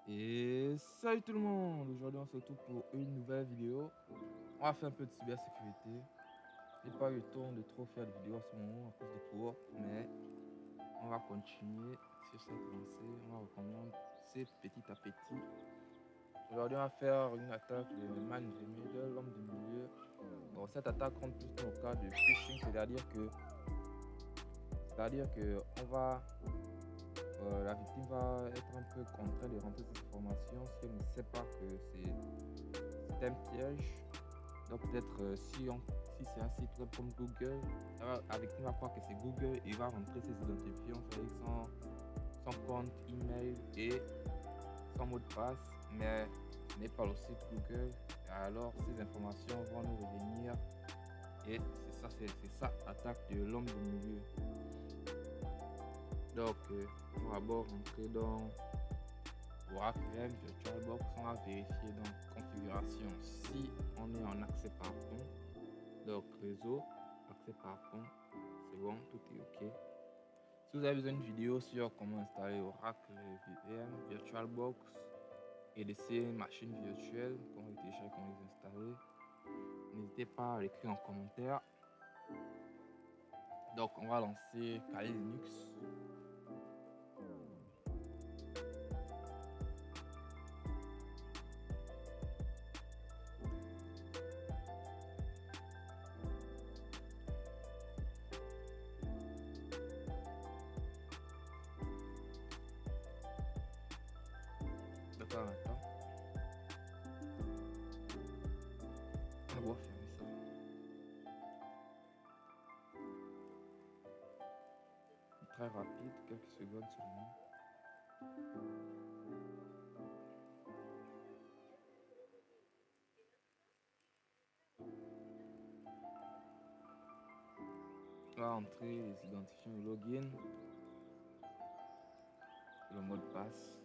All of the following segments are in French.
Et salut tout le monde, aujourd'hui on se retrouve pour une nouvelle vidéo. On va faire un peu de cybersécurité. J'ai pas eu le temps de trop faire de vidéos en ce moment à cause de cours, mais on va continuer sur cette lancée. On va recommencer petit à petit. Aujourd'hui on va faire une attaque de man in the middle, l'homme du milieu. Bon, cette attaque rentre plus dans le cas de phishing, c'est-à-dire que la victime va être un peu contrainte de rentrer cette information si elle ne sait pas que c'est un piège. Donc peut-être si c'est un site web comme Google, la victime va croire que c'est Google et va rentrer ses identifiants avec son compte email et son mot de passe, mais ce n'est pas le site Google. Et alors ces informations vont nous revenir et c'est ça l'attaque de l'homme du milieu. Donc on va d'abord rentrer dans Oracle VM VirtualBox. On va vérifier dans configuration si on est en accès par pont. Donc réseau, accès par pont, c'est bon, tout est ok. Si vous avez besoin d'une vidéo sur comment installer Oracle VM VirtualBox et de ces machines virtuelles, comment les télécharger, comment les installer, n'hésitez pas à l'écrire en commentaire. Donc on va lancer Kali Linux. D'accord, maintenant on va fermer ça. Très rapide, quelques secondes seulement. On va entrer les identifiants et login, le mot de passe.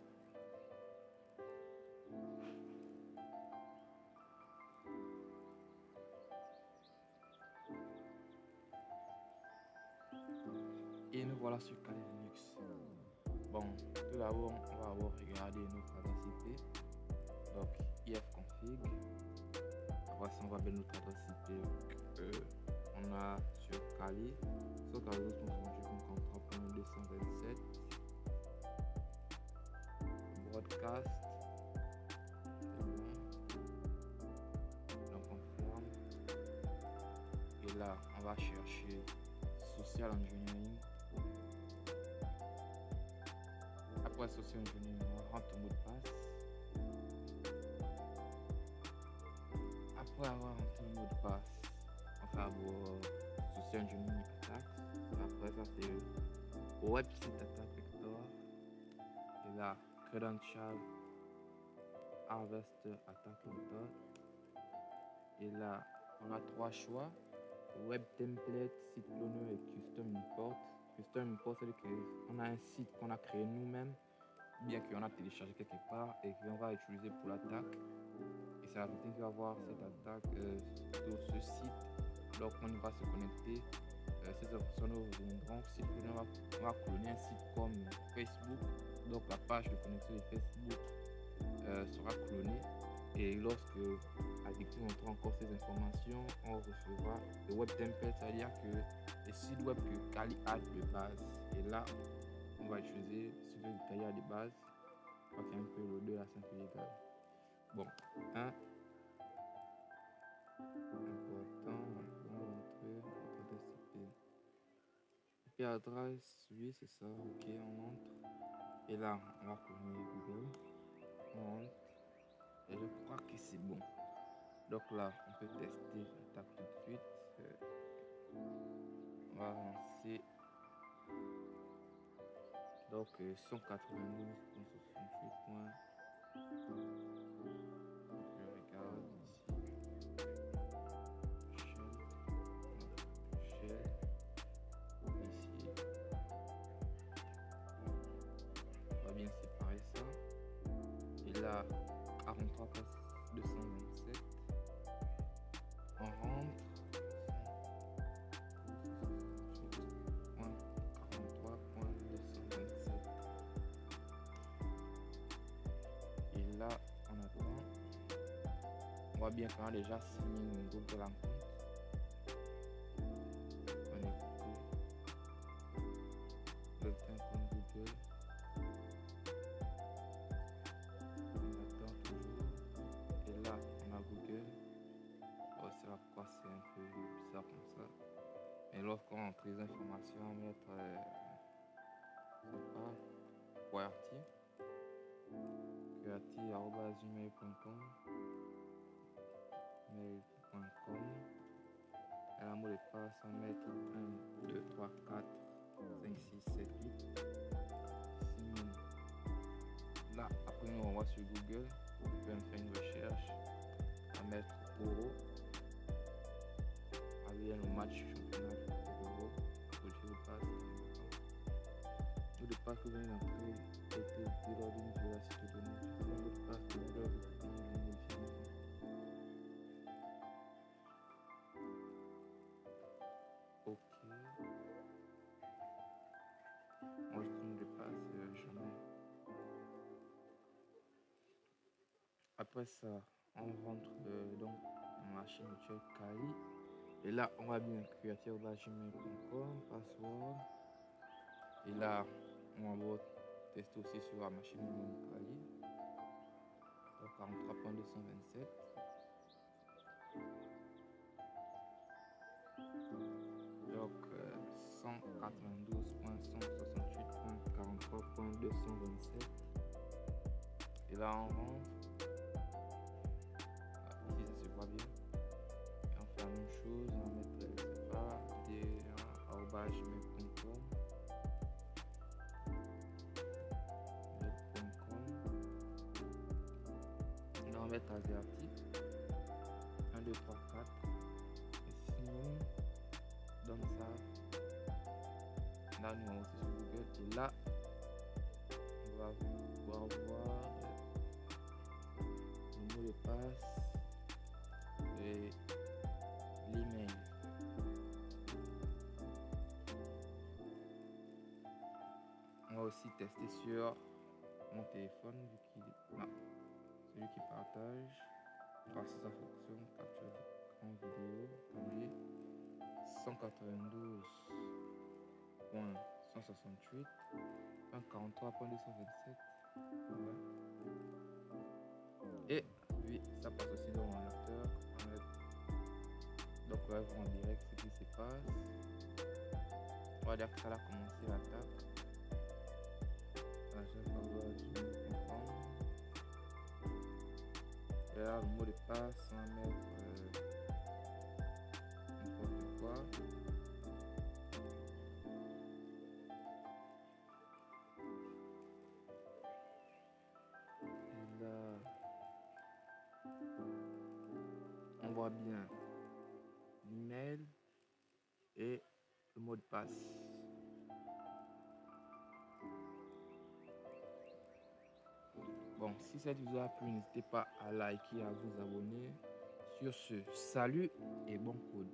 Et nous voilà sur Kali Linux. Bon, tout d'abord, on va avoir regardé notre adresse IP. Donc, ifconfig. Après ça, on va mettre notre adresse IP on a sur Kali. Sur Kali, nous avons 227. Broadcast. C'est bon. Donc, on ferme. Et là, on va chercher Social Engineering. Après Social Engineering, on rentre le mot de passe. Après avoir rentré le mot de passe, on va avoir Social Engineering Attack. Après ça, c'est Website Attack Vector. Et là, Credential Harvester Attack Method. Et là, on a trois choix: Web Template, Site Cloner et Custom Import. Custom Import, c'est qu'on a un site qu'on a créé nous-mêmes, bien qu'on a téléchargé quelque part et qu'on va utiliser pour l'attaque. Et c'est la victime qui va voir cette attaque sur ce site. Donc on va se connecter. Ces options nous reviendront. Si on va cloner un site comme Facebook, donc la page de connexion de Facebook sera clonée. Et lorsque la victime montrera encore ces informations, on recevra le web template, c'est-à-dire que les sites web que Kali a de base. Et là, on va utiliser ce que Kali a de base. On va faire un peu le 2 à 5 égal. Bon, 1. Important, on va montrer notre adresse IP. IP adresse, oui, c'est ça, ok, on entre. Et là, on va cloner Google. On entre. Et je crois que c'est bon. Donc là, on peut tester l'attaque tout de suite. On va lancer. Donc 192.68 points. Je regarde ici. Shell. Ici. On va bien séparer ça. Et là, 43 227. On rentre. 43.227. là, on attend. On voit bien qu'on a déjà signé une Google en compte. On écoute le temps comme Google. On attend toujours. Et là, on a Google. On sait pas pourquoi c'est un peu bizarre comme ça. Et lorsqu'on entre les informations, on va mettre QWERTY@gmail.com, mail.com. Et la mot de passe, on va mettre 1, 2, 3, 4, 5, 6, 7, 8, 6000. Là, après nous, on va sur Google, on peut faire une recherche, on va mettre euro, aller au match championnat d'euro, cocher le passe. Le mot de passe que vous venez d'entrer a été oublié lors d'une violation de données. Le mot de passe que vous avez modifié. Ok. Moi, je mot de passe, jamais. Après ça, on rentre donc dans la chaîne mutuelle Kali. Et là, on va bien QWERTY@gmail.com, password. Et là, on va tester aussi sur la machine de Kali. Donc 43.227. Donc 192.168.43.227. Et là, on rentre. Ici, ça se voit bien. Et on fait la même chose. On va mettre, je sais pas, gmail.com. Là, on va mettre asiatique. 1, 2, 3, 4. Et sinon, donne ça. Là, nous allons aussi sur Google. Et là, on va pouvoir voir le mot de passe et l'email. On va aussi tester sur mon téléphone, vu qu'il est là. Celui qui partage, grâce à sa fonction capture d'écran vidéo, attendez, 192.168, 43.227. Ouais. Et oui, ça passe aussi dans mon lecteur. Donc on va voir en direct ce qui se passe. On va dire que ça a commencé l'attaque. Et là, le mot de passe, on va mettre n'importe quoi. Et là, on voit bien l'email et le mot de passe. Bon, si cette vidéo a plu, n'hésitez pas à liker et à vous abonner. Sur ce, salut et bon code.